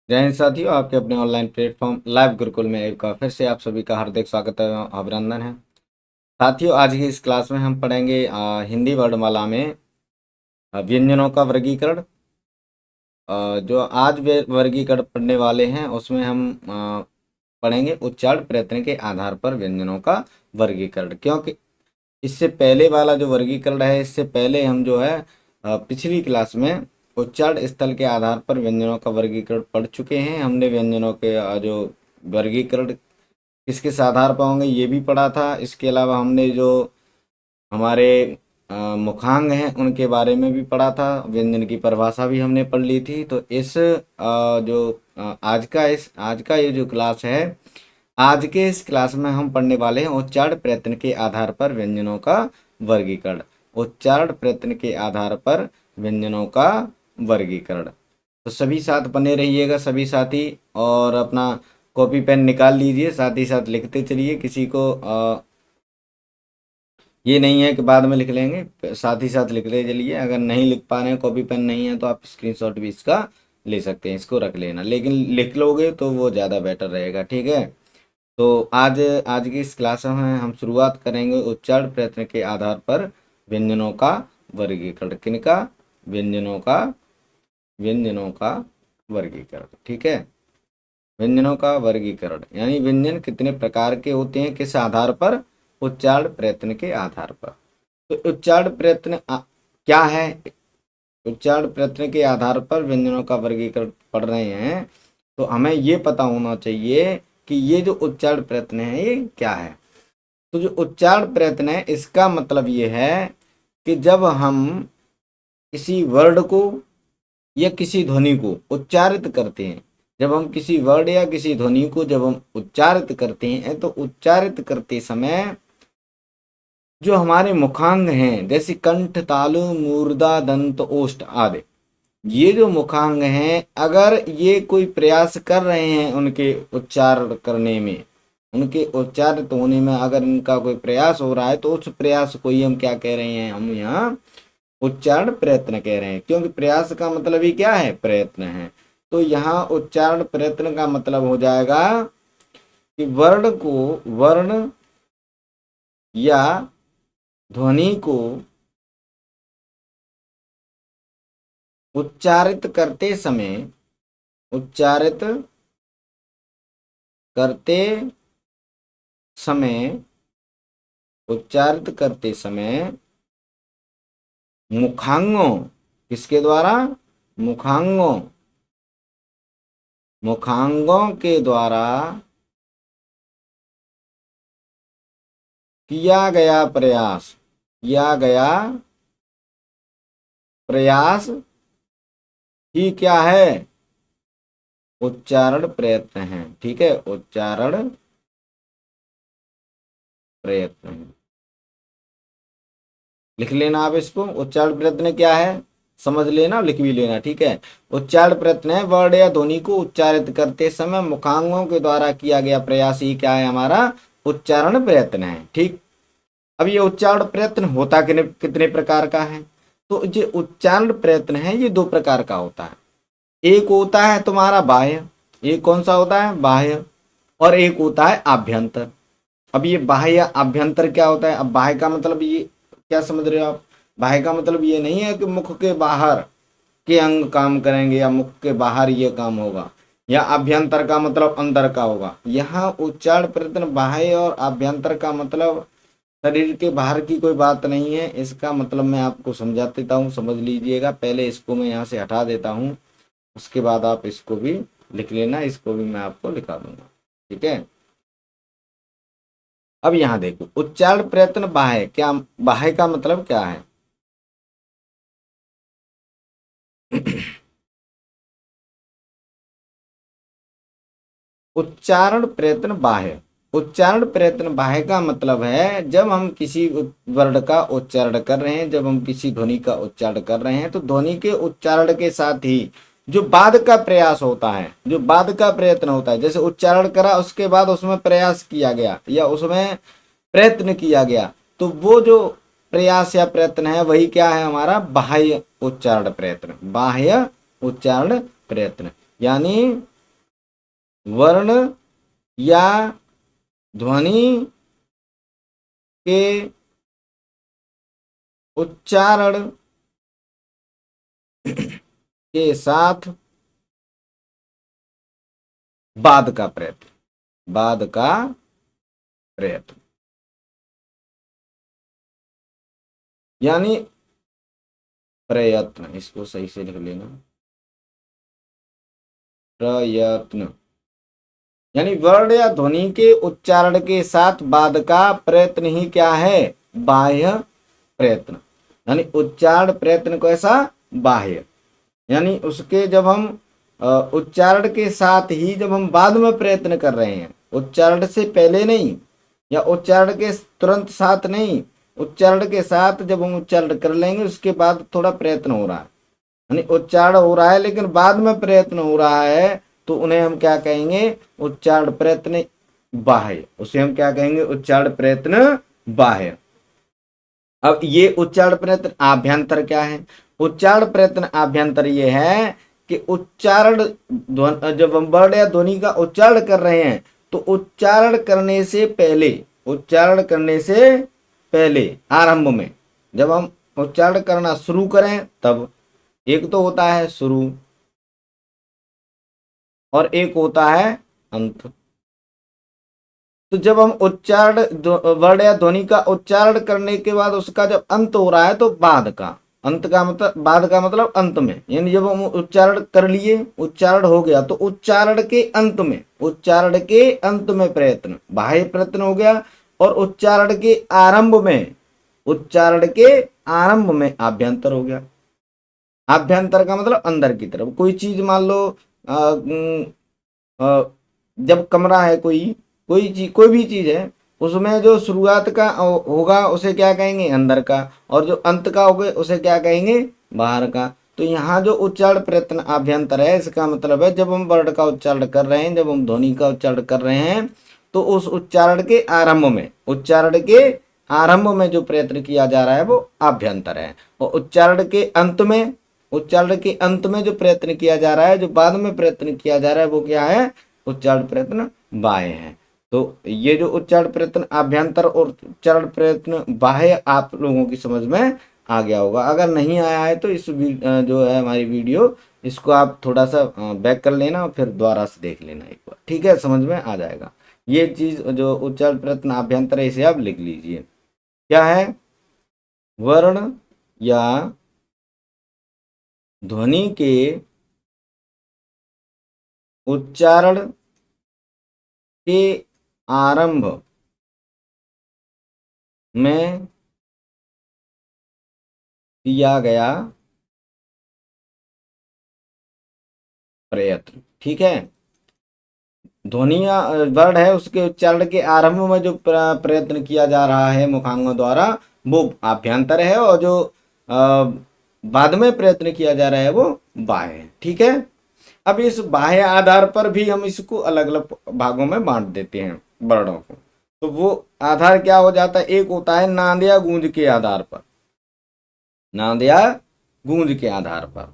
जय हिंद साथियों, आपके अपने ऑनलाइन प्लेटफॉर्म लाइव गुरुकुल में एक बार फिर से आप सभी का हार्दिक स्वागत है, अभिनंदन है। साथियों, आज की इस क्लास में हम पढ़ेंगे हिंदी वर्णमाला में व्यंजनों का वर्गीकरण। जो आज वे वर्गीकरण पढ़ने वाले हैं उसमें हम पढ़ेंगे उच्चारण प्रयत्न के आधार पर व्यंजनों का वर्गीकरण। क्योंकि इससे पहले वाला जो वर्गीकरण है, इससे पहले हम जो है पिछली क्लास में उच्चारण स्थल के आधार पर व्यंजनों का वर्गीकरण पढ़ चुके हैं। हमने व्यंजनों के जो वर्गीकरण किस किस आधार पर होंगे ये भी पढ़ा था। इसके अलावा हमने जो हमारे मुखांग हैं उनके बारे में भी पढ़ा था। व्यंजन की परिभाषा भी हमने पढ़ ली थी। तो इस जो आज का ये जो क्लास है, आज के इस क्लास में हम पढ़ने वाले हैं उच्चारण प्रयत्न के आधार पर व्यंजनों का वर्गीकरण। उच्चारण प्रयत्न के आधार पर व्यंजनों का वर्गीकरण। तो सभी साथ बने रहिएगा सभी साथी, और अपना कॉपी पेन निकाल लीजिए, साथ ही साथ लिखते चलिए। किसी को ये नहीं है कि बाद में लिख लेंगे, साथ ही साथ लिखते चलिए। अगर नहीं लिख पा रहे हैं, कॉपी पेन नहीं है, तो आप स्क्रीनशॉट भी इसका ले सकते हैं, इसको रख लेना। लेकिन लिख लोगे तो वो ज़्यादा बेटर रहेगा, ठीक है। तो आज आज की इस क्लास में हम शुरुआत करेंगे उच्चारण प्रयत्न के आधार पर व्यंजनों का वर्गीकरण। किनका? व्यंजनों का वर्गीकरण, ठीक है। व्यंजनों का वर्गीकरण यानी व्यंजन कितने प्रकार के होते हैं, किस आधार पर? उच्चारण प्रयत्न के आधार पर। तो उच्चारण प्रयत्न क्या है? उच्चारण प्रयत्न के आधार पर व्यंजनों का वर्गीकरण पढ़ रहे हैं, तो हमें ये पता होना चाहिए कि ये जो उच्चारण प्रयत्न है ये क्या है। तो जो उच्चारण प्रयत्न है इसका मतलब ये है कि जब हम किसी वर्ड को या किसी ध्वनि को उच्चारित करते हैं, जब हम किसी वर्ड या किसी ध्वनि को जब हम उच्चारित करते हैं, तो उच्चारित करते समय जो हमारे मुखांग हैं, जैसे कंठ, तालु, मूर्धा, दंत, ओष्ठ आदि, ये जो मुखांग हैं, अगर ये कोई प्रयास कर रहे हैं उनके उच्चारण करने में, उनके उच्चारित होने में अगर इनका कोई प्रयास हो रहा है, तो उस प्रयास को ही हम क्या कह रहे हैं? हम यहाँ उच्चारण प्रयत्न कह रहे हैं। क्योंकि प्रयास का मतलब ही क्या है? प्रयत्न है। तो यहाँ उच्चारण प्रयत्न का मतलब हो जाएगा कि वर्ण या ध्वनि को उच्चारित करते समय, उच्चारित करते समय, उच्चारित करते समय मुखांगों, किसके द्वारा? मुखांगों, मुखांगों के द्वारा किया गया प्रयास, किया गया प्रयास ही क्या है? उच्चारण प्रयत्न है, ठीक है। उच्चारण प्रयत्न है, लिख लेना आप इसको। उच्चारण प्रयत्न क्या है समझ लेना, लिख भी लेना, ठीक है। उच्चारण प्रयत्न है वर्ण या ध्वनि को उच्चारित करते समय मुखांगों के द्वारा किया गया प्रयास ही क्या है? हमारा उच्चारण प्रयत्न है, ठीक। अब ये उच्चारण प्रयत्न होता कितने प्रकार का है? तो ये उच्चारण प्रयत्न है ये दो प्रकार का होता है। एक होता है तुम्हारा बाह्य, एक कौन सा होता है? बाह्य। और एक होता है आभ्यंतर। अब ये बाह्य आभ्यंतर क्या होता है? अब बाह्य का मतलब ये क्या समझ रहे हो आप? बाह्य का मतलब ये नहीं है कि मुख के बाहर के अंग काम करेंगे या मुख के बाहर ये काम होगा, या अभ्यंतर का मतलब अंदर का होगा। यहाँ उच्चारण प्रयत्न बाह्य और अभ्यंतर का मतलब शरीर के बाहर की कोई बात नहीं है। इसका मतलब मैं आपको समझा देता हूँ, समझ लीजिएगा। पहले इसको मैं यहाँ से हटा देता हूँ, उसके बाद आप इसको भी लिख लेना, इसको भी मैं आपको लिखा दूंगा, ठीक है। अब यहाँ देखो, उच्चारण प्रयत्न बाह्य, क्या बाह्य का मतलब क्या है? उच्चारण प्रयत्न बाह्य, उच्चारण प्रयत्न बाह्य का मतलब है जब हम किसी वर्ड का उच्चारण कर रहे हैं, जब हम किसी ध्वनि का उच्चारण कर रहे हैं, तो ध्वनि के उच्चारण के साथ ही जो बाद का प्रयास होता है, जो बाद का प्रयत्न होता है, जैसे उच्चारण करा उसके बाद उसमें प्रयास किया गया या उसमें प्रयत्न किया गया, तो वो जो प्रयास या प्रयत्न है वही क्या है? हमारा बाह्य उच्चारण प्रयत्न। बाह्य उच्चारण प्रयत्न यानी वर्ण या ध्वनि के उच्चारण के साथ बाद का प्रयत्न, बाद का प्रयत्न, यानी प्रयत्न, इसको सही से लिख लेना, प्रयत्न, यानी वर्ण या ध्वनि के उच्चारण के साथ बाद का प्रयत्न ही क्या है, बाह्य प्रयत्न। यानी उच्चारण प्रयत्न कैसा, बाह्य, यानी उसके जब हम उच्चारण के साथ ही जब हम बाद में प्रयत्न कर रहे हैं, उच्चारण से पहले नहीं या उच्चारण के तुरंत साथ नहीं, उच्चारण के साथ जब हम उच्चारण कर लेंगे उसके बाद थोड़ा प्रयत्न हो रहा है, यानी उच्चारण हो रहा है लेकिन बाद में प्रयत्न हो रहा है, तो उन्हें हम क्या कहेंगे, उच्चारण प्रयत्न बाह्य, उसे हम क्या कहेंगे, उच्चारण प्रयत्न बाह्य। अब ये उच्चारण प्रयत्न आभ्यंतर क्या है, उच्चारण प्रयत्न आभ्यंतर ये है कि उच्चारण जब हम वर्ण या ध्वनि का उच्चारण कर रहे हैं तो उच्चारण करने से पहले, उच्चारण करने से पहले आरंभ में जब हम उच्चारण करना शुरू करें तब, एक तो होता है शुरू और एक होता है अंत। तो जब हम उच्चारण वर्ण या ध्वनि का उच्चारण करने के बाद उसका जब अंत हो रहा है तो बाद का, अंत का मतलब, बाद का मतलब अंत में, यानी जब हम उच्चारण कर लिए, उच्चारण हो गया तो उच्चारण के अंत में, उच्चारण के अंत में प्रयत्न बाह्य प्रयत्न हो गया, और उच्चारण के आरंभ में, उच्चारण के आरंभ में आभ्यंतर हो गया। आभ्यंतर का मतलब अंदर की तरफ, कोई चीज मान लो जब कमरा है, कोई चीज, कोई भी चीज है, उसमें जो शुरुआत का होगा उसे क्या कहेंगे, अंदर का, और जो अंत का होगा उसे क्या कहेंगे, बाहर का। तो यहाँ जो उच्चारण प्रयत्न आभ्यंतर है, इसका मतलब है जब हम वर्ण का उच्चारण कर रहे हैं, जब हम ध्वनि का उच्चारण कर रहे हैं, तो उस उच्चारण के आरंभ में, उच्चारण के आरंभ में जो प्रयत्न किया जा रहा है वो आभ्यंतर है, और उच्चारण के अंत में, उच्चारण के अंत में जो प्रयत्न किया जा रहा है, जो बाद में प्रयत्न किया जा रहा है वो क्या है, उच्चारण प्रयत्न बाह्य है। तो ये जो उच्चारण प्रयत्न आभ्यंतर और उच्चारण प्रयत्न बाह्य आप लोगों की समझ में आ गया होगा। अगर नहीं आया है तो इस जो है हमारी वीडियो, इसको आप थोड़ा सा बैक कर लेना और फिर दोबारा से देख लेना एक बार, ठीक है, समझ में आ जाएगा। ये चीज जो उच्चारण प्रयत्न आभ्यंतर है इसे आप लिख लीजिए, क्या है, वर्ण या ध्वनि के उच्चारण के आरंभ में किया गया प्रयत्न, ठीक है। ध्वनि या वर्ण है उसके उच्चारण के आरंभ में जो प्रयत्न किया जा रहा है मुखांगों द्वारा वो आभ्यंतर है, और जो बाद में प्रयत्न किया जा रहा है वो बाह्य है, ठीक है। अब इस बाह्य आधार पर भी हम इसको अलग अलग भागों में बांट देते हैं वर्णों को। तो वो आधार क्या हो जाता है, एक होता है नाद या गूंज के आधार पर, नाद या गूंज के आधार पर,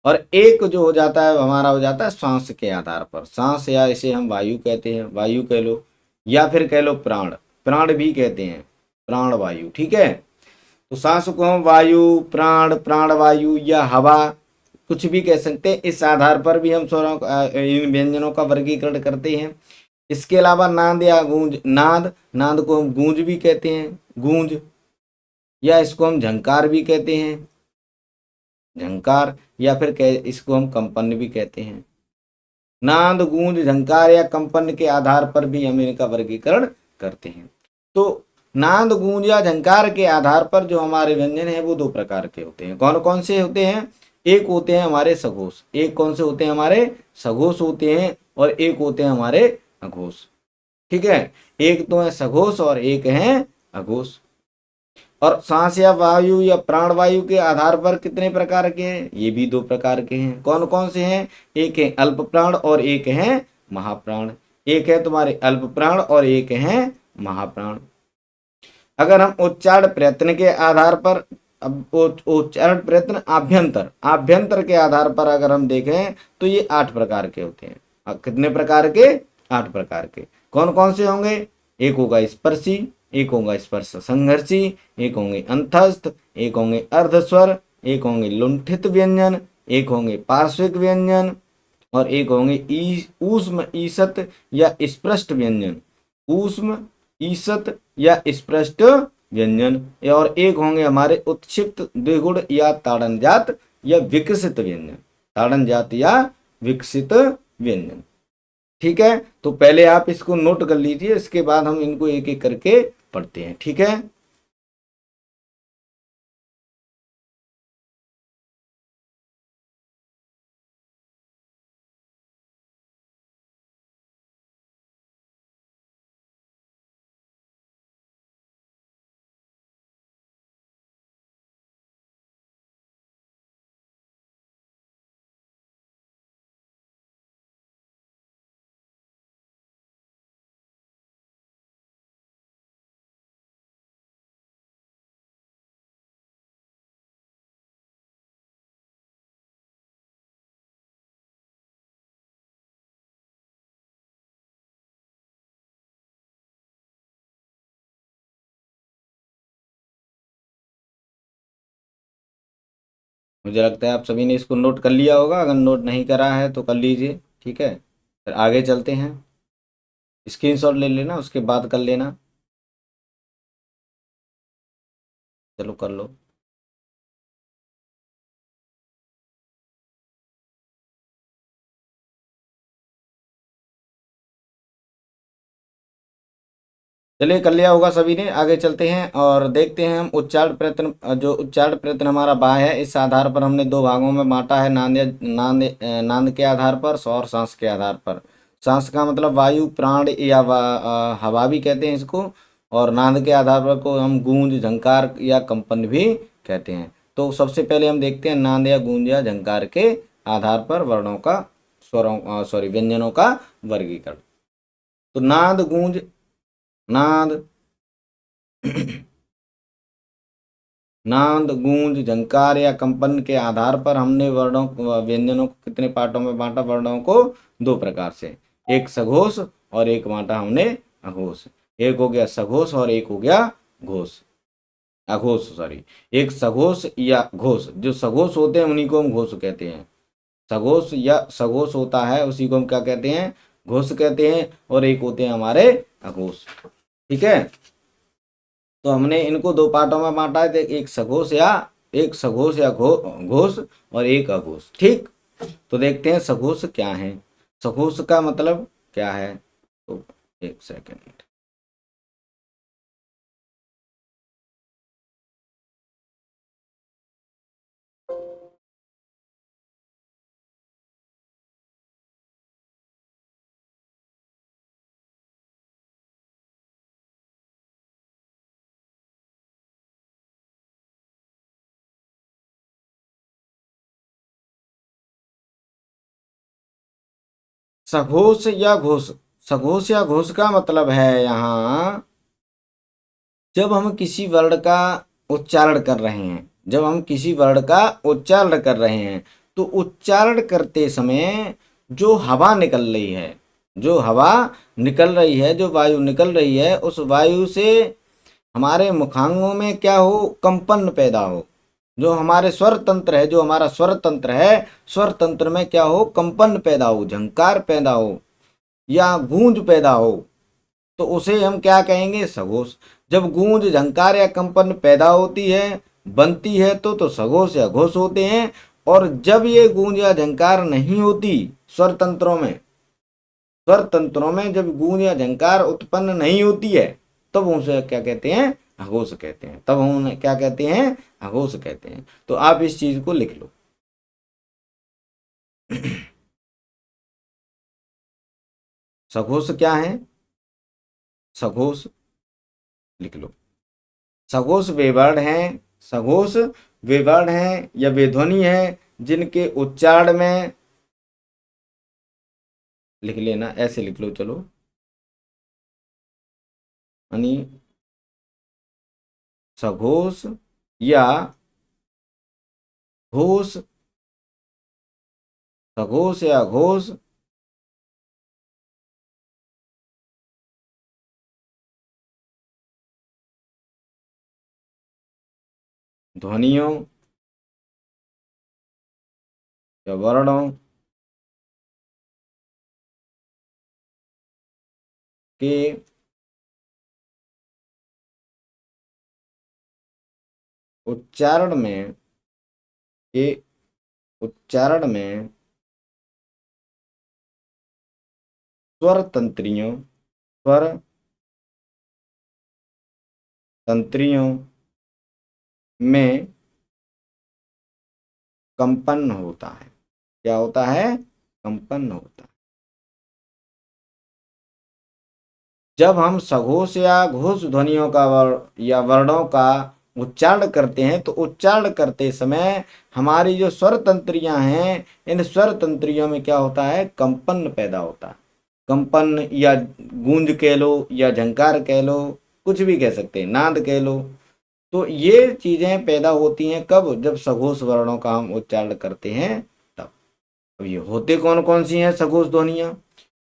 और एक जो हो जाता है हमारा हो जाता है सांस के आधार पर, सांस या इसे हम वायु कहते हैं, वायु कह लो, या फिर कह लो प्राण, प्राण भी कहते हैं, प्राण वायु, ठीक है। तो सांस को हम वायु, प्राण, प्राण वायु या हवा कुछ भी कह सकते हैं। इस आधार पर भी हम स्वरों इन व्यंजनों का वर्गीकरण करते हैं। इसके अलावा नाद या गूंज, नाद, नाद को हम गूंज भी कहते हैं, गूंज, या इसको हम झंकार भी कहते हैं, झंकार, या फिर इसको हम कंपन भी कहते हैं। नाद, गूंज, झंकार या कंपन के आधार पर भी हम इनका वर्गीकरण करते हैं। तो नाद, गूंज या झंकार के आधार पर जो हमारे व्यंजन है वो दो प्रकार के होते हैं। कौन कौन से होते हैं, एक होते हैं हमारे सघोष, एक कौन से होते हैं हमारे सघोष होते हैं, और एक होते हैं हमारे अघोष, ठीक है। एक तो है सघोष और एक है अघोष। और सांस या वायु या प्राण वायु के आधार पर कितने प्रकार के हैं, ये भी दो प्रकार के हैं। कौन कौन से हैं, एक है अल्प प्राण और एक है महाप्राण, एक है तुम्हारे अल्प प्राण और एक है महाप्राण। अगर हम उच्चारण प्रयत्न के आधार पर, अब उच्चारण प्रयत्न आभ्यंतर, आभ्यंतर के आधार पर अगर हम देखें तो ये 8 प्रकार के होते हैं। कितने प्रकार के? 8 प्रकार के। कौन कौन से होंगे? एक होगा स्पर्शी, एक होगा स्पर्श संघर्षी, एक होंगे अंतस्थ, एक होंगे अर्धस्वर, एक होंगे लुंठित व्यंजन, एक होंगे पार्श्विक व्यंजन, और एक होंगे ऊष्म ईसत या स्पृष्ट व्यंजन। ऊष्म ईसत या स्पृष्ट व्यंजन। और एक होंगे हमारे उत्क्षिप्त द्विगुण या ताड़नजात या विकसित व्यंजन। ताड़नजात या विकसित व्यंजन। ठीक है, तो पहले आप इसको नोट कर लीजिए, इसके बाद हम इनको एक एक करके पढ़ते हैं। ठीक है, मुझे लगता है आप सभी ने इसको नोट कर लिया होगा। अगर नोट नहीं करा है तो कर लीजिए। ठीक है, फिर आगे चलते हैं। स्क्रीनशॉट ले लेना, उसके बाद कर लेना। चलो कर लो। चलिए कर लिया होगा सभी ने। आगे चलते हैं और देखते हैं हम उच्चारण प्रयत्न। जो उच्चारण प्रयत्न हमारा बाय है, इस आधार पर हमने दो भागों में बांटा है, नांद नांद के आधार पर और सांस के आधार पर। सांस का मतलब वायु प्राण या हवा भी कहते हैं इसको, और नांद के आधार पर को हम गूंज झंकार या कंपन भी कहते हैं। तो सबसे पहले हम देखते हैं नांद या गूंज या झंकार के आधार पर वर्णों का, स्वरों सॉरी व्यंजनों का वर्गीकरण। तो नाद गूंज, नाद नाद गूंज झंकार या कंपन के आधार पर हमने वर्णों व्यंजनों को कितने पार्टों में बांटा? वर्णों को दो प्रकार से, एक सघोष और एक बांटा हमने अघोष। एक हो गया सघोष और एक हो गया घोष, अघोष सॉरी। एक सघोष या घोष, जो सघोष होते हैं उन्हीं को हम घोष कहते हैं। सघोष या सघोष होता है उसी को हम क्या कहते हैं? घोष कहते हैं। और एक होते हैं हमारे अघोष। ठीक है, तो हमने इनको दो पार्टों में बांटा है, एक सघोष या घोष और एक अघोष। ठीक, तो देखते हैं सघोष क्या है। सघोष का मतलब क्या है? तो एक सेकंड। सघोष या घोष, सघोष या घोष का मतलब है यहाँ, जब हम किसी वर्ण का उच्चारण कर रहे हैं, जब हम किसी वर्ण का उच्चारण कर रहे हैं, तो उच्चारण करते समय जो हवा निकल रही है, जो हवा निकल रही है, जो वायु निकल रही है, उस वायु से हमारे मुखांगों में क्या हो? कंपन पैदा हो। जो हमारे स्वर तंत्र है, जो हमारा स्वर तंत्र है, स्वर तंत्र में क्या हो? कंपन पैदा हो, झंकार पैदा हो या गूंज पैदा हो, तो उसे हम क्या कहेंगे? सघोष। जब गूंज झंकार या कंपन पैदा होती है, बनती है, तो सघोष या घोष होते हैं। और जब ये गूंज या झंकार नहीं होती स्वर तंत्रों में, स्वर तंत्रों में जब गूंज या झंकार उत्पन्न नहीं होती है, तब उसे क्या कहते हैं? अघोष कहते हैं। तब हम उन्हें क्या कहते हैं? अघोष कहते हैं। तो आप इस चीज को लिख लो। सघोष क्या है? सघोष लिख लो। सघोष वे वर्ण हैं, सघोष वे वर्ण हैं या वे ध्वनि है जिनके उच्चारण में, लिख लेना, ऐसे लिख लो चलो, यानी सघोष या घोष, सघोष या घोष ध्वनियों या वर्णों के उच्चारण में के उच्चारण में स्वर तंत्रियों में कंपन होता है। क्या होता है? कंपन होता है। जब हम सघोष या घोष ध्वनियों का या वर्णों का उच्चारण करते हैं तो उच्चारण करते समय हमारी जो स्वर तंत्रियां हैं, इन स्वर तंत्रियों में क्या होता है? कंपन पैदा होता है। कंपन या गूंज कह लो या झंकार कह लो, कुछ भी कह सकते हैं, नाद कह लो। तो ये चीजें पैदा होती हैं कब? जब सघोष वर्णों का हम उच्चारण करते हैं तब। अब ये होते कौन कौन सी हैं सघोष ध्वनियां?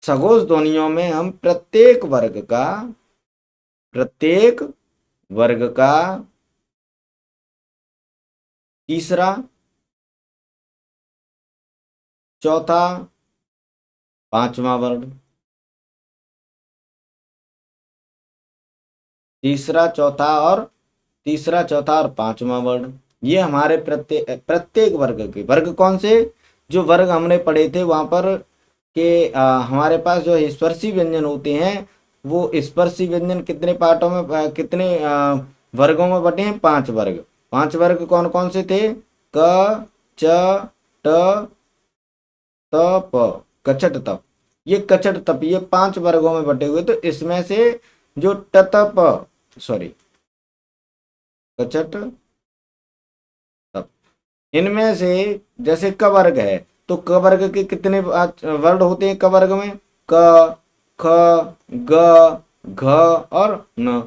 सघोष ध्वनियों में हम प्रत्येक वर्ग का तीसरा, चौथा, पांचवा वर्ण, तीसरा चौथा और पांचवा वर्ण, ये हमारे प्रत्येक वर्ग के वर्ग कौन से? जो वर्ग हमने पढ़े थे वहां पर के हमारे पास जो स्पर्शी व्यंजन होते हैं, वो स्पर्शी व्यंजन कितने पार्टों में कितने वर्गों में बटे हैं? 5 वर्ग। 5 वर्ग कौन कौन से थे? क, च, ट, त, प, कचट तप। ये कचट तप, ये 5 वर्गों में बटे हुए। तो इसमें से जो टतप, सॉरी, कचट तप, इनमें से जैसे क वर्ग है तो क वर्ग के कितने वर्ण होते हैं क वर्ग में? क, ख, ग, घ और न।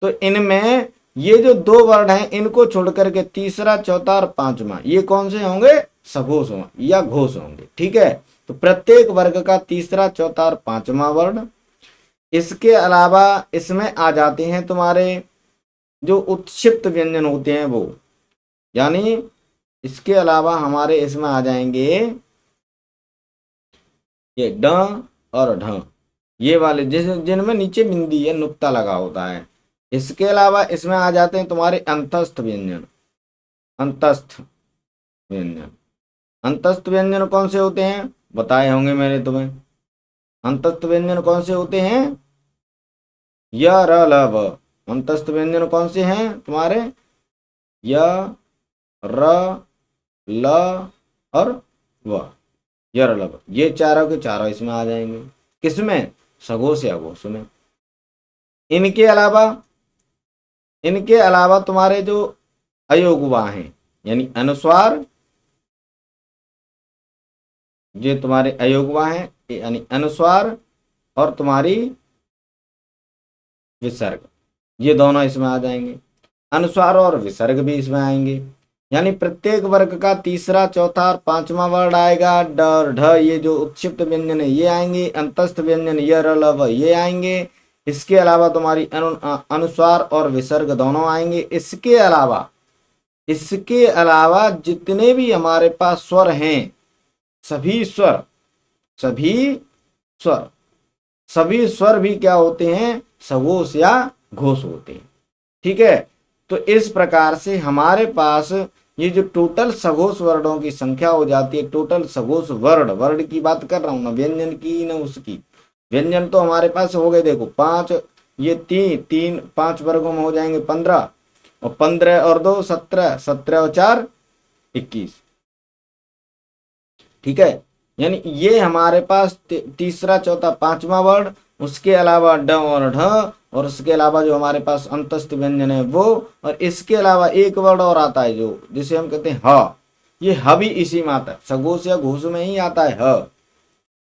तो इनमें ये जो 2 वर्ण हैं इनको छोड़ करके तीसरा, चौथा और पांचवा ये कौन से होंगे? सघोष या घोष होंगे। ठीक है। तो प्रत्येक वर्ग का तीसरा, चौथा और पांचवा वर्ण। इसके अलावा इसमें आ जाते हैं तुम्हारे जो उत्क्षिप्त व्यंजन होते हैं वो, यानी इसके अलावा हमारे इसमें आ जाएंगे ये ड और ढ, ये वाले जिनमें नीचे बिंदी है, नुक्ता लगा होता है। इसके अलावा इसमें आ जाते हैं तुम्हारे अंतस्थ व्यंजन। अंतस्थ व्यंजन, अंतस्थ व्यंजन कौन से होते हैं? बताए होंगे मैंने तुम्हें। अंतस्थ व्यंजन कौन से होते हैं? य, र, ल, व। अंतस्थ व्यंजन कौन से हैं तुम्हारे? य, र, ल और व। य, र, ल, व, ये चारों के चारों इसमें आ जाएंगे। किसमें? सघोष या घोष में। इनके अलावा तुम्हारे जो अयोगवा हैं, यानी अनुस्वार, ये तुम्हारे अयोगवा हैं, यानी अनुस्वार और तुम्हारी विसर्ग, ये दोनों इसमें आ जाएंगे। अनुस्वार और विसर्ग भी इसमें आएंगे। यानी प्रत्येक वर्ग का तीसरा, चौथा और पांचवा वर्ण आएगा। ड और ढ, ये जो उत्क्षिप्त व्यंजन है ये आएंगे। अंतस्थ व्यंजन य, र, ल, व ये आएंगे। इसके अलावा तुम्हारी अनुस्वार और विसर्ग दोनों आएंगे। इसके अलावा जितने भी हमारे पास स्वर हैं, सभी स्वर सभी स्वर सभी स्वर भी क्या होते हैं? सघोष या घोष होते हैं। ठीक है। तो इस प्रकार से हमारे पास ये जो टोटल सघोष वर्णों की संख्या हो जाती है, टोटल सघोष वर्ण की बात कर रहा हूं ना, व्यंजन की ना उसकी। व्यंजन तो हमारे पास हो गए, देखो 5, ये तीन 5 वर्गों में हो जाएंगे 15, और 15 और 2 17, 17 और 4 21। ठीक है। यानी ये हमारे पास तीसरा, चौथा, पांचवा वर्ण, उसके अलावा ड और ढ, और उसके अलावा जो हमारे पास अंतस्थ व्यंजन है वो, और इसके अलावा एक वर्ण और आता है जो जिसे हम कहते हैं ह। ये ह भी इसी में आता है, सघोष या घोष में ही आता है ह,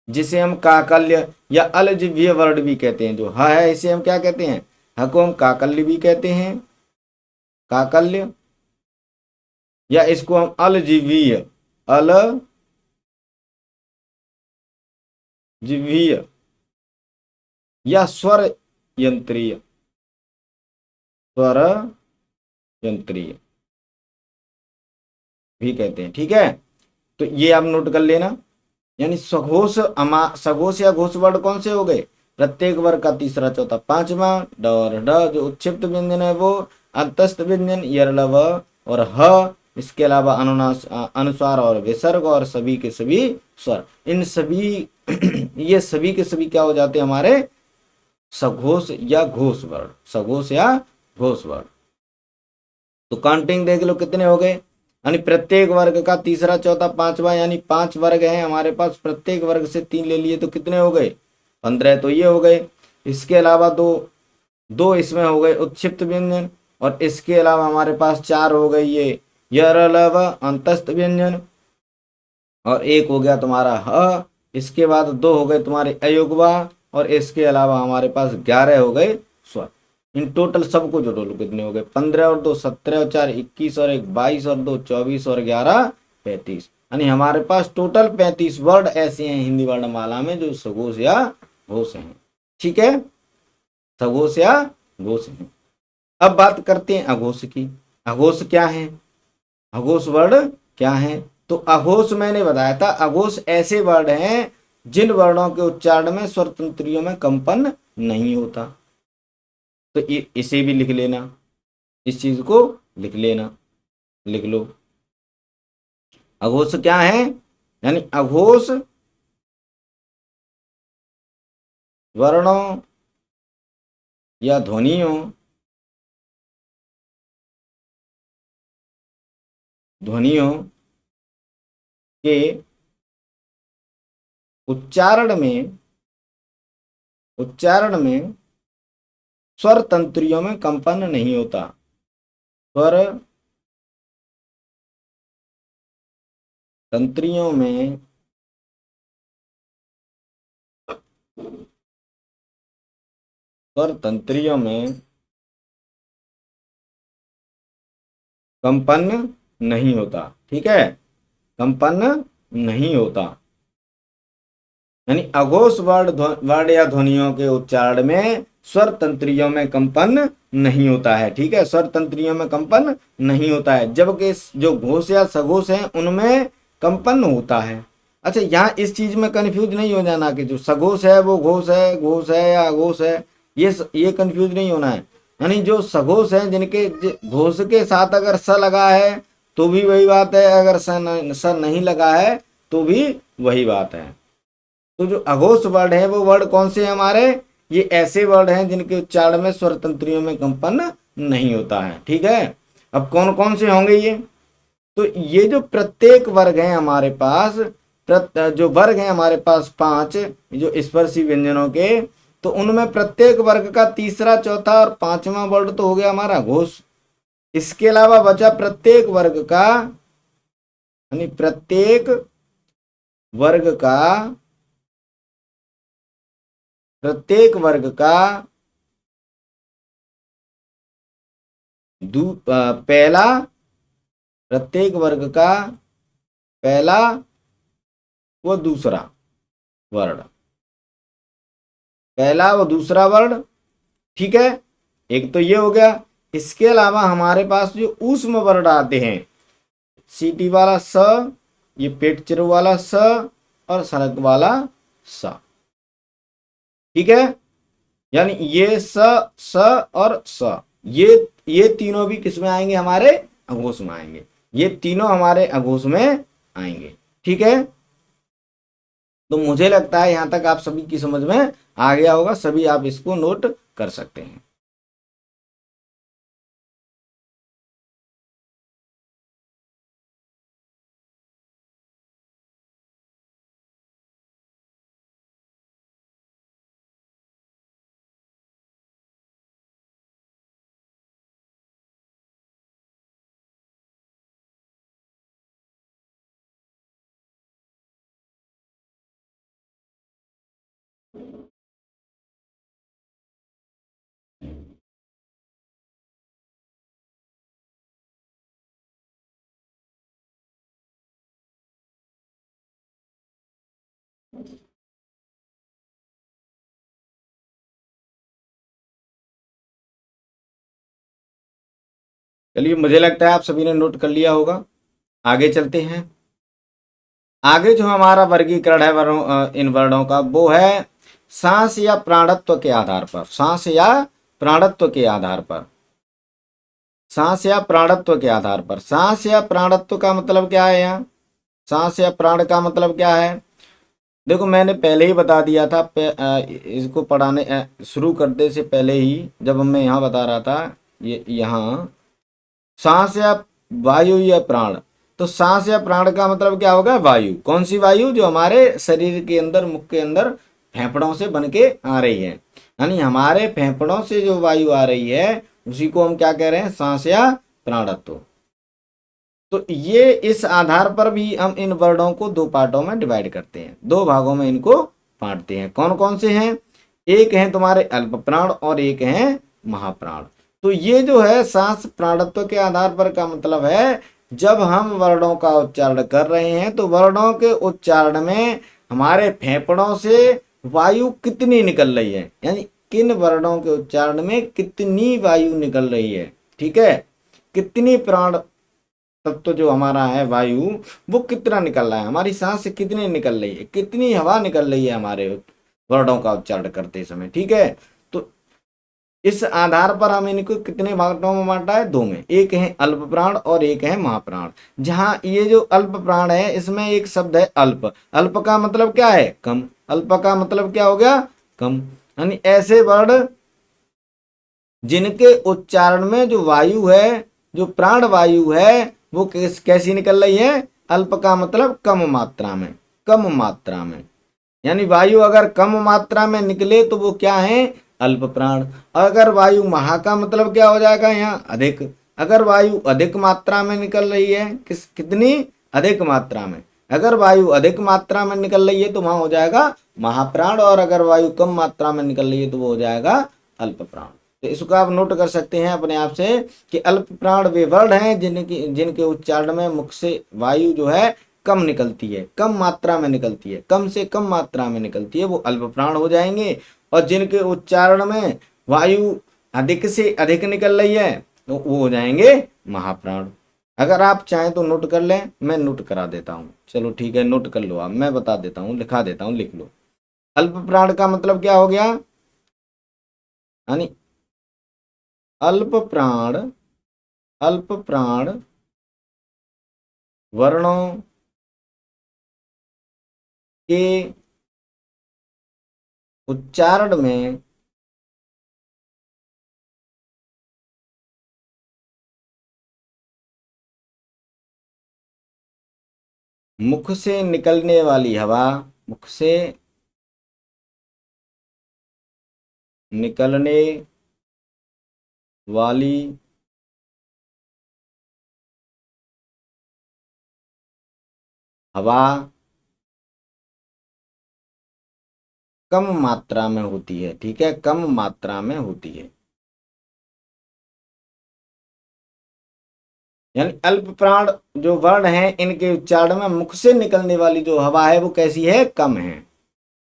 जिसे हम काकल्य या अलजिह्वीय वर्ण भी कहते हैं। जो ह है इसे हम क्या कहते हैं? ह को हम काकल्य भी कहते हैं, काकल्य, या इसको हम अलजिह्वीय, अलजिह्वीय या स्वर यंत्रीय, स्वर यंत्रीय, भी कहते हैं, ठीक है। तो ये आप नोट कर लेना। यानी सघोष सघोष या घोष वर्ण कौन से हो गए? प्रत्येक वर्ग का तीसरा चौथा पांचवा। ड और ड जो उत्क्षिप्त व्यंजन है वो अंतस्थ व्यंजन यरलव और ह, इसके अलावा अनुनास अनुस्वार और विसर्ग और सभी के सभी स्वर, इन सभी ये सभी के सभी क्या हो जाते हैं हमारे? सघोष या घोष वर्ण, सघोष या घोष वर्ण। तो काउंटिंग देख लो कितने हो गए, यानी प्रत्येक वर्ग का तीसरा चौथा पांचवा, यानी 5 वर्ग हैं हमारे पास, प्रत्येक वर्ग से 3 ले लिए तो कितने हो गए? 15। तो ये हो गए। इसके अलावा दो दो इसमें हो गए उत्क्षिप्त व्यंजन, और इसके अलावा हमारे पास 4 हो गए ये यरलव अंतस्थ व्यंजन, और एक हो गया तुम्हारा ह। इसके बाद 2 हो गए तुम्हारे अयुग्मा, और इसके अलावा हमारे पास 11 हो गए स्वर। इन टोटल सबको जोड़ो लो कितने हो गए? 15 और 2 17 और 4 21 और 1 22 और 2 24 और 11 35। यानी हमारे पास टोटल 35 वर्ड ऐसे हैं हिंदी वर्णमाला में जो सघोष या घोष हैं, ठीक है। सघोष या घोष हैं। अब बात करते हैं अघोष की। अघोष क्या है? अघोष वर्ण क्या है? तो अघोष मैंने बताया था, अघोष ऐसे वर्ण हैं जिन वर्णों के उच्चारण में स्वर तंत्रियों में कंपन नहीं होता। तो इसे भी लिख लेना, इस चीज को लिख लेना, लिख लो। अघोष क्या है? यानी अघोष वर्णों या ध्वनियों ध्वनियों के उच्चारण में स्वर तंत्रियों में कंपन नहीं होता। स्वर तंत्रियों में स्वर तंत्रियों में कंपन नहीं होता, ठीक है। कंपन नहीं होता, यानी अघोष वर्ण या ध्वनियों के उच्चारण में स्वर तंत्रियों में कंपन नहीं होता है, ठीक है। स्वर तंत्रियों में कंपन नहीं होता है, जबकि जो घोष या सघोष हैं उनमें कंपन होता है। अच्छा, यहाँ इस चीज में कंफ्यूज नहीं हो जाना कि जो सघोष है वो घोष है या अघोष है, ये कंफ्यूज नहीं होना है। यानी जो सघोष है जिनके घोष के साथ अगर स लगा है तो भी वही बात है, अगर स नहीं लगा है तो भी वही बात है। तो जो अघोष वर्ड है वो वर्ड कौन से हैं हमारे? ये ऐसे वर्ड हैं जिनके उच्चारण में स्वर तंत्रियों में कंपन नहीं होता है, ठीक है। अब कौन कौन से होंगे ये? तो ये जो प्रत्येक वर्ग है हमारे पास, जो वर्ग है हमारे पास 5 जो स्पर्शी व्यंजनों के, तो उनमें प्रत्येक वर्ग का तीसरा चौथा और पांचवा वर्ड तो हो गया हमारा घोष। इसके अलावा बचा प्रत्येक वर्ग का प्रत्येक वर्ग का पहला प्रत्येक वर्ग का पहला व दूसरा वर्ड, पहला व दूसरा वर्ड, ठीक है। एक तो ये हो गया। इसके अलावा हमारे पास जो ऊष्म वर्ड आते हैं, सीटी वाला स, ये पेट चिर वाला स, और सड़क वाला स, ठीक है। यानी ये स और स, ये तीनों भी किस में आएंगे? हमारे अघोष में आएंगे। ये तीनों हमारे अघोष में आएंगे, ठीक है। तो मुझे लगता है यहां तक आप सभी की समझ में आ गया होगा, सभी आप इसको नोट कर सकते हैं। चलिए, मुझे लगता है आप सभी ने नोट कर लिया होगा। आगे चलते हैं। आगे जो हमारा वर्गीकरण है इन वर्णों का, वो है सांस या प्राणत्व के आधार पर। सांस या प्राणत्व के आधार पर। सांस या प्राणत्व के आधार पर। सांस या प्राणत्व का मतलब क्या है यहाँ? सांस या प्राण का मतलब क्या है? देखो मैंने पहले ही बता दिया था, इसको पढ़ाने शुरू करने से पहले ही, जब मैं यहाँ बता रहा था, ये यहाँ सांस या वायु या प्राण। तो सांस या प्राण का मतलब क्या होगा? वायु। कौन सी वायु? जो हमारे शरीर के अंदर, मुख के अंदर फेफड़ों से बन के आ रही है। यानी हमारे फेफड़ों से जो वायु आ रही है उसी को हम क्या कह रहे हैं? सांस या प्राणत्व। तो ये इस आधार पर भी हम इन वर्णों को दो पार्टों में डिवाइड करते हैं, दो भागों में इनको बांटते हैं। कौन कौन से हैं? एक है तुम्हारे अल्प प्राण और एक है महाप्राण। तो ये जो है सांस प्राणत्व के आधार पर का मतलब है, जब हम वर्णों का उच्चारण कर रहे हैं तो वर्णों के उच्चारण में हमारे फेफड़ों से वायु कितनी निकल रही है, यानी किन वर्णों के उच्चारण में कितनी वायु निकल रही है। ठीक है, कितनी प्राण तत्व जो हमारा है वायु, वो कितना निकल रहा है, हमारी सांस से कितनी निकल रही है, कितनी हवा निकल रही है हमारे वर्णों का उच्चारण करते समय। ठीक है, तो इस आधार पर हम इनको कितने भागों में बांटा है? दो में। एक है अल्प प्राण और एक है महाप्राण। जहां ये जो अल्प प्राण है इसमें एक शब्द है अल्प। अल्प का मतलब क्या है? कम। अल्प का मतलब क्या हो गया? कम। यानी ऐसे वर्ण जिनके उच्चारण में जो वायु है, जो प्राण वायु है, वो कैसी निकल रही है? अल्प का मतलब कम मात्रा में। कम मात्रा में, यानी वायु अगर कम मात्रा में निकले तो वो क्या है? अल्प प्राण। अगर वायु महा का मतलब क्या हो जाएगा यहाँ? अधिक। अगर वायु अधिक मात्रा में निकल रही है, कितनी? अधिक मात्रा में। अगर वायु अधिक मात्रा में निकल रही है तो वहां हो जाएगा महाप्राण, और अगर वायु कम मात्रा में निकल रही है तो वो हो जाएगा अल्प प्राण। तो इसको आप नोट कर सकते हैं अपने आप से कि अल्प प्राण वे वर्ण हैं जिनके उच्चारण में मुख से वायु जो है कम निकलती है, कम मात्रा में निकलती है, कम से कम मात्रा में निकलती है, वो अल्प प्राण हो जाएंगे। और जिनके उच्चारण में वायु अधिक से अधिक निकल रही है तो वो हो जाएंगे महाप्राण। अगर आप चाहें तो नोट कर लें, मैं नोट करा देता हूँ। चलो ठीक है, नोट कर लो आप, मैं बता देता हूँ, लिखा देता हूँ, लिख लो। अल्प प्राण का मतलब क्या हो गया? यानी अल्प प्राण, अल्प प्राण वर्णों के उच्चारण में मुख से निकलने वाली हवा, मुख से निकलने वाली हवा कम मात्रा में होती है। ठीक है, कम मात्रा में होती है। यानी अल्प प्राण जो वर्ण है इनके उच्चारण में मुख से निकलने वाली जो हवा है वो कैसी है? कम है।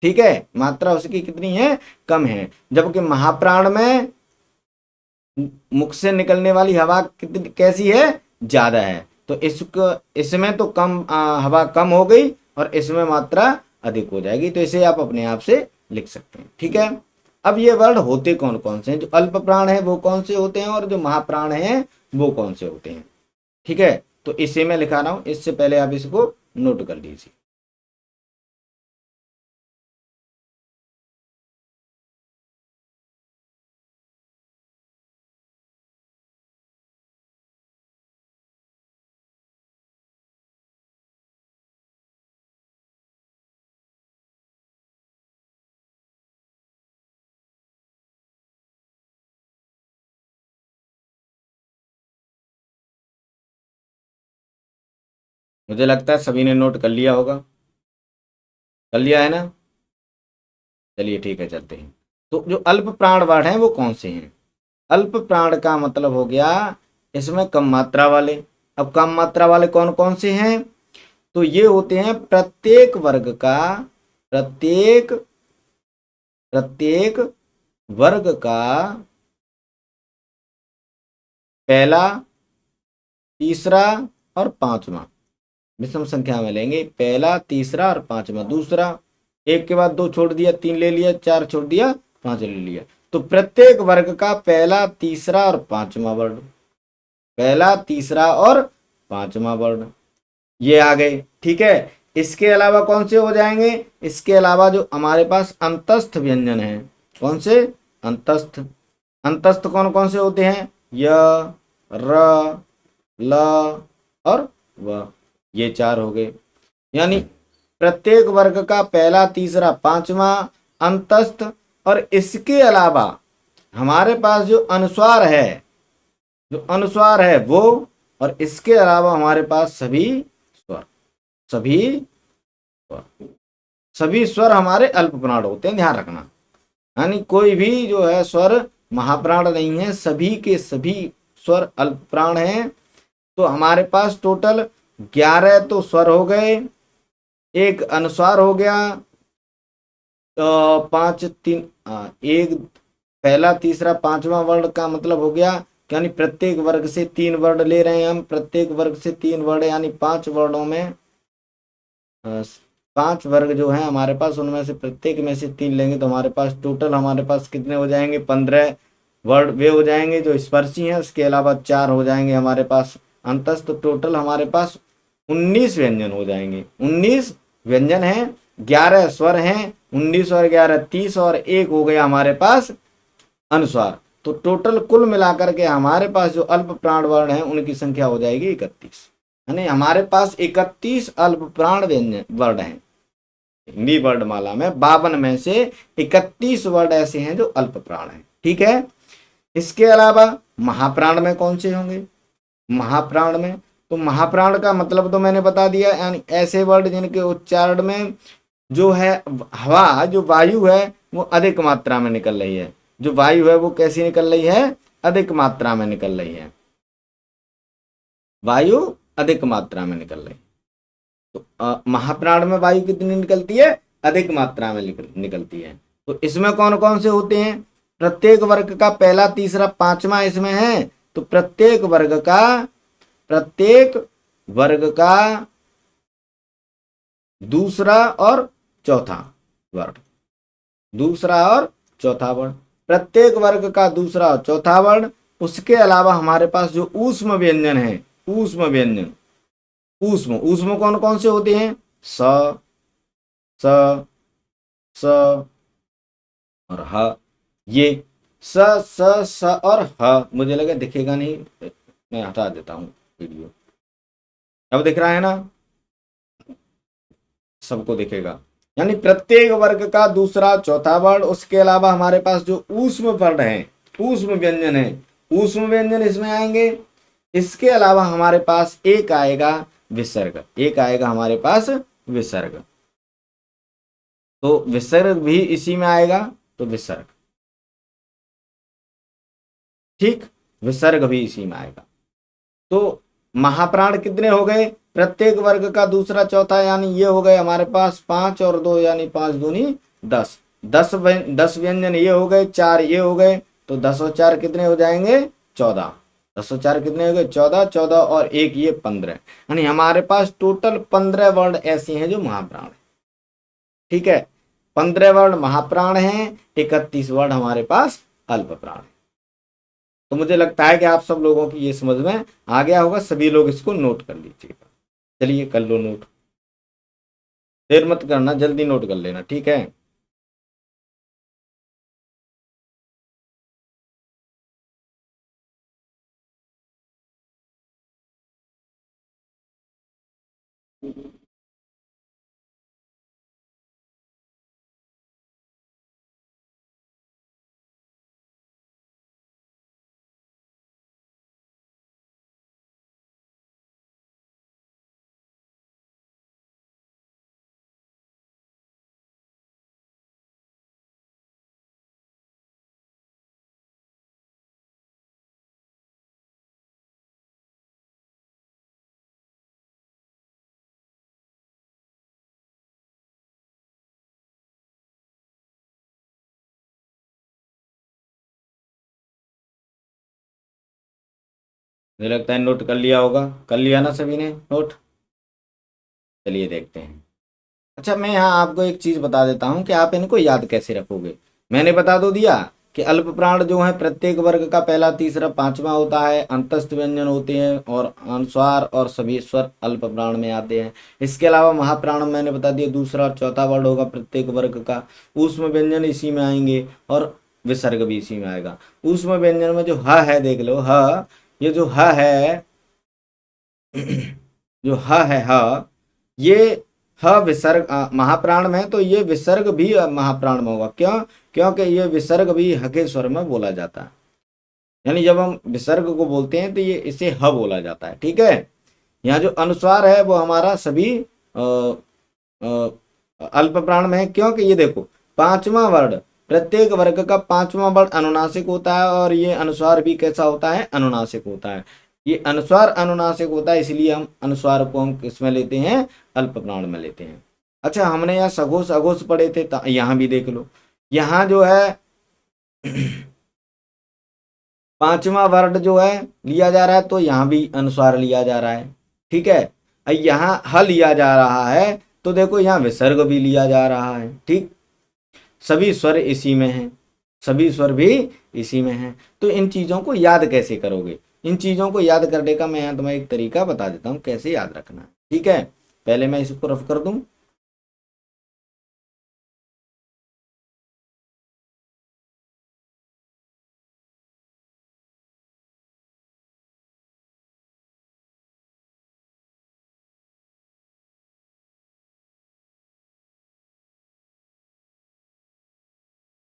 ठीक है, मात्रा उसकी कितनी है? कम है। जबकि महाप्राण में मुख से निकलने वाली हवा कितनी कैसी है? ज्यादा है। तो इसको, इसमें तो कम हवा कम हो गई और इसमें मात्रा अधिक हो जाएगी। तो इसे आप अपने आप से लिख सकते हैं। ठीक है, अब ये वर्ड होते कौन कौन से हैं? जो अल्प प्राण है वो कौन से होते हैं और जो महाप्राण है वो कौन से होते हैं? ठीक है, तो इसे मैं लिखा रहा हूं, इससे पहले आप इसको नोट कर लीजिए। मुझे लगता है सभी ने नोट कर लिया होगा। कर लिया है ना? चलिए ठीक है, चलते हैं। तो जो अल्प प्राण वर्ड हैं वो कौन से हैं? अल्प प्राण का मतलब हो गया इसमें कम मात्रा वाले। अब कम मात्रा वाले कौन कौन से हैं? तो ये होते हैं प्रत्येक वर्ग का, प्रत्येक प्रत्येक वर्ग का पहला, तीसरा और पांचवा। विषम संख्या में लेंगे, पहला, तीसरा और पांचवा। दूसरा, एक के बाद दो छोड़ दिया, तीन ले लिया, चार छोड़ दिया, पांच ले लिया। तो प्रत्येक वर्ग का पहला, तीसरा और पांचवा वर्ण, पहला, तीसरा और पांचवा वर्ण, ये आ गए। ठीक है, इसके अलावा कौन से हो जाएंगे? इसके अलावा जो हमारे पास अंतस्थ व्यंजन है, कौन से? अंतस्थ। अंतस्थ कौन कौन से होते हैं? य, र, ल और व, ये चार हो गए। यानी प्रत्येक वर्ग का पहला, तीसरा, पांचवा अंतस्थ, और इसके अलावा हमारे पास जो अनुस्वार है, जो अनुस्वार है वो, और इसके अलावा हमारे पास सभी स्वर, सभी स्वर, सभी स्वर हमारे अल्प प्राण होते हैं, ध्यान रखना। यानी कोई भी जो है स्वर महाप्राण नहीं है, सभी के सभी स्वर अल्प प्राण हैं। तो हमारे पास टोटल 11 तो स्वर हो गए, एक अनुस्वार हो गया, पांच, तीन, एक, पहला, तीसरा, पांचवा वर्ण का मतलब हो गया, यानी प्रत्येक वर्ग से तीन वर्ण ले रहे हैं हम, प्रत्येक वर्ग से तीन वर्ण, यानी पांच वर्णों में पांच वर्ग जो है हमारे पास, उनमें से प्रत्येक में से तीन लेंगे तो हमारे पास टोटल हमारे पास कितने हो जाएंगे? 15 वर्ड वे हो जाएंगे जो स्पर्शी हैं, उसके अलावा चार हो जाएंगे हमारे पास अंतस्थ। तो टोटल हमारे पास 19 व्यंजन हो जाएंगे। 19 व्यंजन हैं, 11 स्वर हैं, 19 और 11 30, और एक हो गया हमारे पास अनुस्वार। तो टोटल कुल मिलाकर के हमारे पास जो अल्प प्राण वर्ण है उनकी संख्या हो जाएगी 31। यानी हमारे पास 31 अल्प प्राण व्यंजन वर्ण हैं। हिंदी वर्णमाला में 52 में से 31 वर्ड ऐसे हैं जो अल्प प्राण हैं। ठीक है, इसके अलावा महाप्राण में कौन से होंगे? महाप्राण में, तो महाप्राण का मतलब तो मैंने बता दिया, यानी ऐसे वर्ड जिनके उच्चारण में जो है हवा, जो वायु है वो अधिक मात्रा में निकल रही है। जो वायु है वो कैसी निकल रही है? अधिक मात्रा में निकल रही है, वायु अधिक मात्रा में निकल रही है। तो महाप्राण में वायु कितनी निकलती है? अधिक मात्रा में निकलती है। तो इसमें कौन कौन से होते हैं? प्रत्येक वर्ग का पहला, तीसरा, पांचवा इसमें है। तो प्रत्येक वर्ग का दूसरा और चौथा वर्ण, दूसरा और चौथा वर्ण, प्रत्येक वर्ग का दूसरा और चौथा वर्ण। उसके अलावा हमारे पास जो ऊष्म व्यंजन है, ऊष्म व्यंजन, ऊष्म, ऊष्म कौन कौन से होते हैं? स, स, स और ह। ये स, स, स और ह, मुझे लगा दिखेगा नहीं, मैं हटा देता हूं वीडियो। अब दिख रहा है ना? सबको दिखेगा। यानी प्रत्येक वर्ग का दूसरा, चौथा वर्ण। उसके अलावा हमारे पास जो ऊष्म वर्ण है, ऊष्म व्यंजन है, ऊष्म व्यंजन इसमें आएंगे। इसके अलावा हमारे पास एक आएगा विसर्ग, एक आएगा हमारे पास विसर्ग। तो विसर्ग भी इसी में आएगा, तो विसर्ग, ठीक, विसर्ग भी इसी में आएगा। तो महाप्राण कितने हो गए? प्रत्येक वर्ग का दूसरा, चौथा, यानी ये हो गए हमारे पास पांच और दो, यानी पांच दूनी 10। 10 व्यंजन ये हो गए, चार ये हो गए, तो 10 और 4 कितने हो जाएंगे? 14। 10 और 4 कितने हो गए? 14। 14 और एक ये 15, यानी हमारे पास टोटल 15 वर्ण ऐसे हैं जो महाप्राण है। ठीक है, 15 वर्ण महाप्राण हैं, 31 वर्ण हमारे पास अल्प प्राण है। तो मुझे लगता है कि आप सब लोगों की ये समझ में आ गया होगा, सभी लोग इसको नोट कर लीजिएगा। चलिए कर लो नोट, देर मत करना, जल्दी नोट कर लेना, ठीक है। मुझे लगता है नोट कर लिया होगा, कर लिया ना सभी ने नोट? चलिए देखते हैं। अच्छा, मैं यहाँ आपको एक चीज बता देता हूँ कि आप इनको याद कैसे रखोगे। मैंने बता दो दिया कि अल्प प्राण जो है प्रत्येक वर्ग का पहला तीसरा पांचवा होता है, अंतस्थ व्यंजन होते हैं और अनुस्वार और सभी स्वर अल्प प्राण में आते हैं। इसके अलावा महाप्राण मैंने बता दिया दूसरा और चौथा वर्ड होगा प्रत्येक वर्ग का। ऊष्म व्यंजन इसी में आएंगे और विसर्ग भी इसी में आएगा। ऊष्म व्यंजन में जो ह है देख लो, ह, ये जो ह है, जो ह है, ह, ये ह विसर्ग महाप्राण में है, तो ये विसर्ग भी महाप्राण में होगा। क्यों? क्योंकि ये विसर्ग भी ह के स्वर में बोला जाता है। यानी जब हम विसर्ग को बोलते हैं तो ये इसे ह बोला जाता है। ठीक है। यहाँ जो अनुस्वार है वो हमारा सभी अल्प प्राण में है, क्योंकि ये देखो पांचवा वर्ण, प्रत्येक वर्ग का पांचवा वर्ण अनुनासिक होता है और ये अनुस्वार भी कैसा होता है? अनुनासिक होता है। ये अनुस्वार अनुनासिक होता है, इसलिए हम अनुस्वार को हम किसमें लेते हैं? अल्प प्राण में लेते हैं। अच्छा, हमने यहाँ सघोष अघोष पढ़े थे, यहाँ भी देख लो। यहाँ जो है पांचवा वर्ड जो है लिया जा रहा है, तो यहाँ भी अनुस्वार लिया जा रहा है। ठीक है। यहाँ ह लिया जा रहा है, तो देखो यहाँ विसर्ग भी लिया जा रहा है। ठीक, सभी स्वर इसी में हैं, सभी स्वर भी इसी में हैं। तो इन चीजों को याद कैसे करोगे? इन चीजों को याद करने का मैं यहाँ तुम्हें एक तरीका बता देता हूँ कैसे याद रखना है। ठीक है, पहले मैं इसको रफ कर दूं।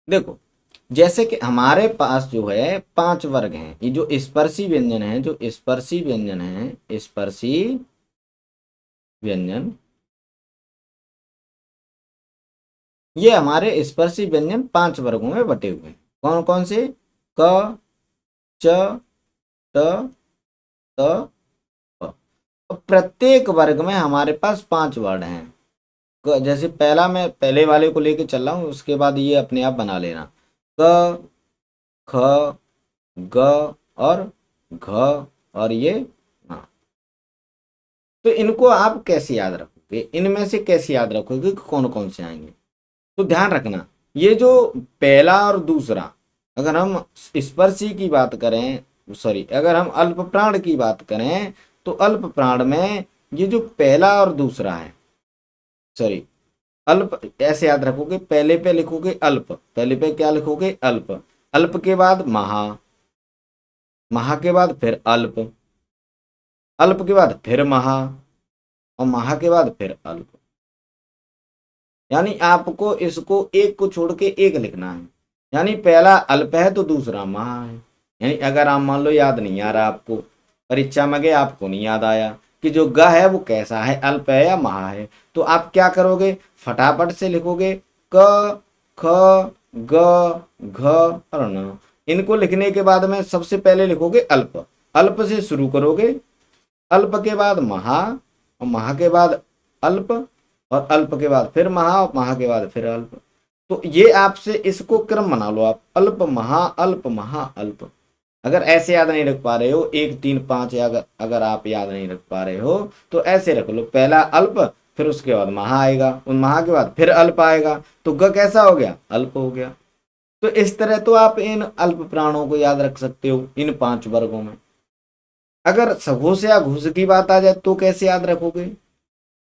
देखो, जैसे कि हमारे पास जो है पांच वर्ग हैं, ये जो स्पर्शी व्यंजन है, जो स्पर्शी व्यंजन है, स्पर्शी व्यंजन, ये हमारे स्पर्शी व्यंजन पांच वर्गों में बटे हुए हैं। कौन कौन से? क, च, त, त, प। और प्रत्येक वर्ग में हमारे पास पांच वर्ण हैं। जैसे पहला, मैं पहले वाले को लेके चल रहा हूँ, उसके बाद ये अपने आप बना लेना। क, ख, ग और घ और ये ङ। तो इनको आप कैसे याद रखोगे? इनमें से कैसे याद रखोगे कि कौन कौन से आएंगे? तो ध्यान रखना, ये जो पहला और दूसरा, अगर हम स्पर्शी की बात करें, सॉरी, अगर हम अल्प प्राण की बात करें, तो अल्प प्राण में ये जो पहला और दूसरा है, सॉरी, अल्प ऐसे याद रखोगे, पहले पे लिखोगे अल्प, पहले पे क्या लिखोगे? अल्प। अल्प के बाद महा, महा के बाद फिर अल्प, अल्प के बाद फिर महा और महा के बाद फिर अल्प। यानी आपको इसको एक को छोड़ के एक लिखना है। यानी पहला अल्प है तो दूसरा महा है। यानी अगर आप मान लो याद नहीं आ रहा आपको, परीक्षा में गए आपको नहीं याद आया कि जो ग है वो कैसा है, अल्प है या महा है, तो आप क्या करोगे? फटाफट से लिखोगे क, ख, ग, घ और न। इनको लिखने के बाद में सबसे पहले लिखोगे अल्प, अल्प से शुरू करोगे, अल्प के बाद महा और महा के बाद अल्प और अल्प के बाद फिर महा और महा के बाद फिर अल्प। तो ये आपसे इसको क्रम बना लो आप, अल्प महा अल्प महा अल्प। अगर ऐसे याद नहीं रख पा रहे हो, एक तीन पांच, अगर आप याद नहीं रख पा रहे हो तो ऐसे रख लो, पहला अल्प, फिर उसके बाद महा आएगा, उन महा के बाद फिर अल्प आएगा, तो ग कैसा हो गया? अल्प हो गया। तो इस तरह तो आप इन अल्प प्राणों को याद रख सकते हो इन पांच वर्गों में। अगर सघोष या घोष की बात आ जाए तो कैसे याद रखोगे?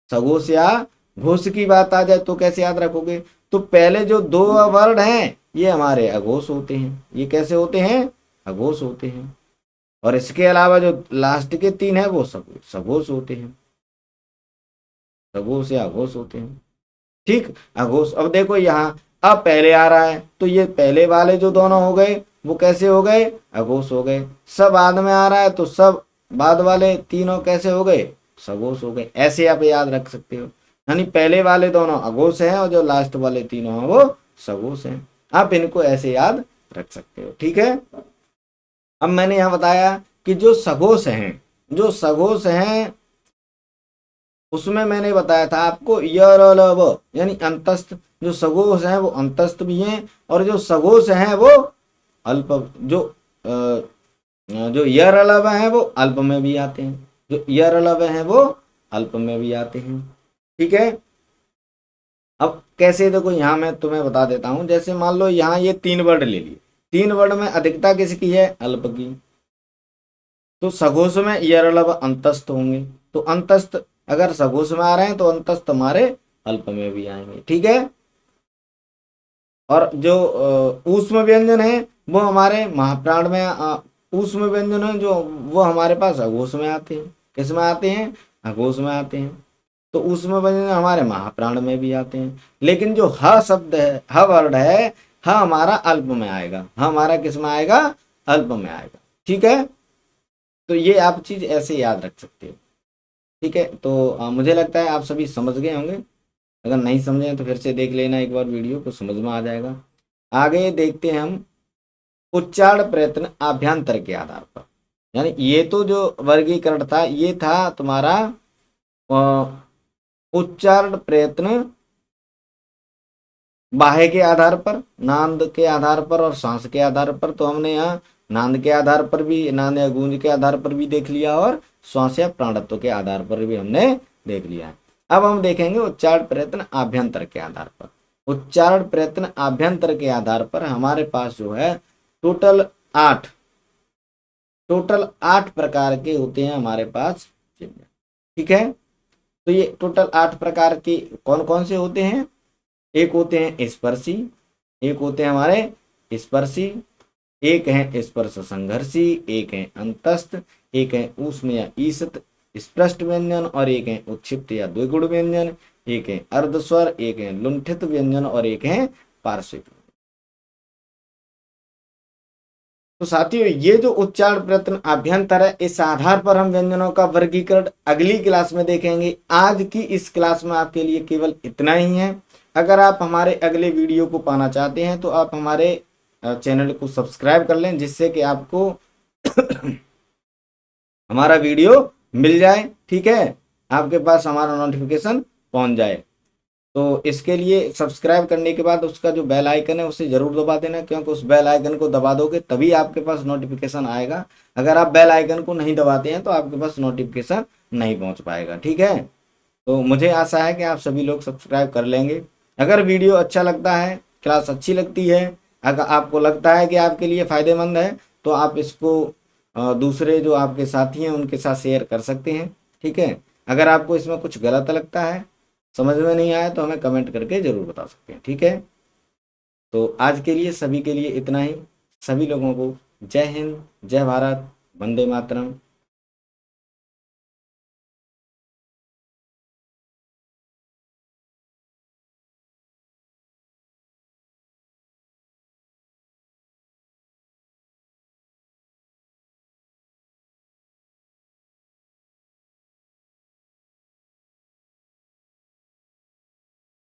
सघोष या घोष की बात आ जाए तो कैसे याद रखोगे? तो पहले जो दो वर्ण हैं ये हमारे अघोष होते हैं। ये कैसे होते हैं? अघोष होते हैं। और इसके अलावा जो लास्ट के तीन है वो सघोष होते हैं, सघोष या अघोष होते हैं। ठीक, अघोष। अब देखो यहाँ अब पहले आ रहा है, तो ये पहले वाले जो दोनों हो गए वो कैसे हो गए? अघोष हो गए। सब बाद में आ रहा है तो सब बाद वाले तीनों कैसे हो गए? सघोष हो गए। ऐसे आप याद रख सकते हो। यानी पहले वाले दोनों अघोष हैं और जो लास्ट वाले तीनों हैं वो सघोष हैं। आप इनको ऐसे याद रख सकते हो। ठीक है। अब मैंने यहाँ बताया कि जो सघोष हैं, जो सघोष हैं उसमें मैंने बताया था आपको य र ल व, यानी अंतस्थ। जो सघोष हैं वो अंतस्थ भी हैं और जो सघोष हैं वो अल्प, जो य र ल व हैं वो अल्प में भी आते हैं, जो य र ल व हैं वो अल्प में भी आते हैं। ठीक है। अब कैसे, देखो यहाँ मैं तुम्हें बता देता हूँ। जैसे मान लो यहाँ ये 3 वर्ड ले लिए, 3 वर्ड में अधिकता किसकी है? अल्प की। तो सघोष में यरलव अंतस्थ होंगे, तो अंतस्थ अगर सघोष में आ रहे हैं तो अंतस्थ हमारे अल्प में भी आएंगे, ठीक है। और जो ऊष्म व्यंजन है वो हमारे महाप्राण में ऊष्म व्यंजन है जो वो हमारे पास अघोष में आते हैं। किस में आते हैं? अघोष में आते हैं। तो ऊष्म व्यंजन हमारे महाप्राण में भी आते हैं। लेकिन जो ह शब्द है, ह वर्ड है, ह हमारा अल्प में आएगा। ह हमारा किस में आएगा? अल्प में आएगा, ठीक है। तो ये आप चीज ऐसे याद रख सकते हो, ठीक है। तो मुझे लगता है आप सभी समझ गए होंगे। अगर नहीं समझे तो फिर से देख लेना एक बार वीडियो, को समझ में आ जाएगा। आगे देखते हैं हम उच्चारण प्रयत्न आभ्यंतर के आधार पर। यानी ये तो जो वर्गीकरण था ये था तुम्हारा उच्चारण प्रयत्न बाह्य के आधार पर, नांद के आधार पर और सांस के आधार पर। तो हमने यहाँ नांद के आधार पर भी, नांद या गूंज के आधार पर भी देख लिया और श्वास या प्राणत्व के आधार पर भी हमने देख लिया है। अब हम देखेंगे उच्चारण प्रयत्न आभ्यंतर के आधार पर। उच्चारण प्रयत्न आभ्यंतर के आधार पर हमारे पास जो है टोटल 8 प्रकार के होते हैं हमारे पास चिन्ह, ठीक है। तो ये टोटल 8 प्रकार के कौन कौन से होते हैं? एक होते हैं स्पर्शी, एक होते हैं हमारे स्पर्शी, एक है स्पर्श संघर्षी, एक है अंतस्थ, एक है ऊष्म या ईषत स्पष्ट व्यंजन, और एक है उत्क्षिप्त या द्विगुण व्यंजन, एक है अर्धस्वर, एक है लुंठित व्यंजन और एक है पार्श्विक। तो साथियों ये जो उच्चारण प्रयत्न अभ्यंतर है, इस आधार पर हम व्यंजनों का वर्गीकरण अगली क्लास में देखेंगे। आज की इस क्लास में आपके लिए केवल इतना ही है। अगर आप हमारे अगले वीडियो को पाना चाहते हैं तो आप हमारे चैनल को सब्सक्राइब कर लें, जिससे कि आपको हमारा वीडियो मिल जाए, ठीक है। आपके पास हमारा नोटिफिकेशन पहुंच जाए। तो इसके लिए सब्सक्राइब करने के बाद उसका जो बेल आइकन है उसे जरूर दबा देना, क्योंकि उस बेल आइकन को दबा दोगे तभी आपके पास नोटिफिकेशन आएगा। अगर आप बेल आइकन को नहीं दबाते हैं तो आपके पास नोटिफिकेशन नहीं पहुंच पाएगा, ठीक है। तो मुझे आशा है कि आप सभी लोग सब्सक्राइब कर लेंगे। अगर वीडियो अच्छा लगता है, क्लास अच्छी लगती है, अगर आपको लगता है कि आपके लिए फ़ायदेमंद है, तो आप इसको दूसरे जो आपके साथी हैं उनके साथ शेयर कर सकते हैं, ठीक है। अगर आपको इसमें कुछ गलत लगता है, समझ में नहीं आया, तो हमें कमेंट करके ज़रूर बता सकते हैं, ठीक है। तो आज के लिए सभी के लिए इतना ही। सभी लोगों को जय हिंद, जय भारत, वंदे मातरम।